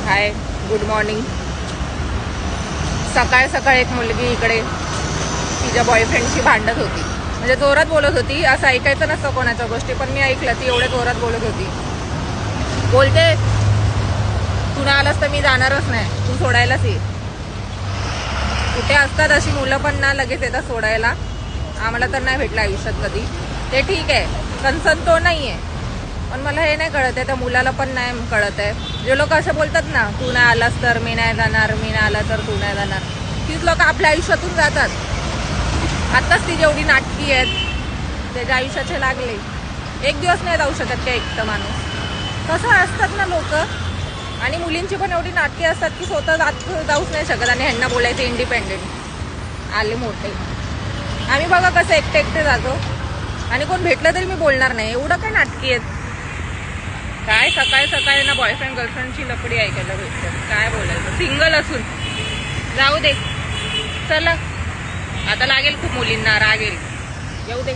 हाय, good morning. सकाळ सकाळ एक मुलगी इकडे तिच्या बॉयफ्रेंडशी भांडत होती, म्हणजे जोरात बोलत होती. असं ऐकायचं नसतं कोणाच्या गोष्टी, पण मी ऐकलं. ती एवढ्या जोरात बोलत होती. बोलते, तू ना आलास तर मी जाणारच नाही, तू सोडायलाच ये. कुठे असतात अशी मुलं, पण ना लगेच येतात सोडायला. आम्हाला तर नाही भेटलं आयुष्यात कधी. ते ठीक आहे, कन्सर्न तो नाही आहे, पण मला हे नाही कळत आहे, त्या मुलाला पण नाही कळत आहे. जे लोक असं बोलतात ना, तू नाही आलास तर मी नाही जाणार, मी नाही आला तर तू नाही जाणार, तीच लोक आपल्या आयुष्यातून जातात. आत्ताच ती जेवढी नाटकी आहेत त्याच्या आयुष्याचे लागले. एक दिवस नाही जाऊ शकत का एकटं माणूस? तसं असतात ना लोक. आणि मुलींची पण एवढी नाटके असतात की स्वतः जाऊच नाही शकत आणि ह्यांना बोलायचं इंडिपेंडेंट. आले मोठे. आम्ही बघा कसं एकटे एकटे जातो आणि कोण भेटलं तरी मी बोलणार नाही. एवढं काय नाटकी आहेत? काय सकाळी सकाळी ना बॉयफ्रेंड गर्लफ्रेंडची लफडी ऐकायला भेटते. काय बोलायचं, सिंगल असून. जाऊ दे, चला आता लागेल खूप मुलींना, राग येईल. येऊ दे.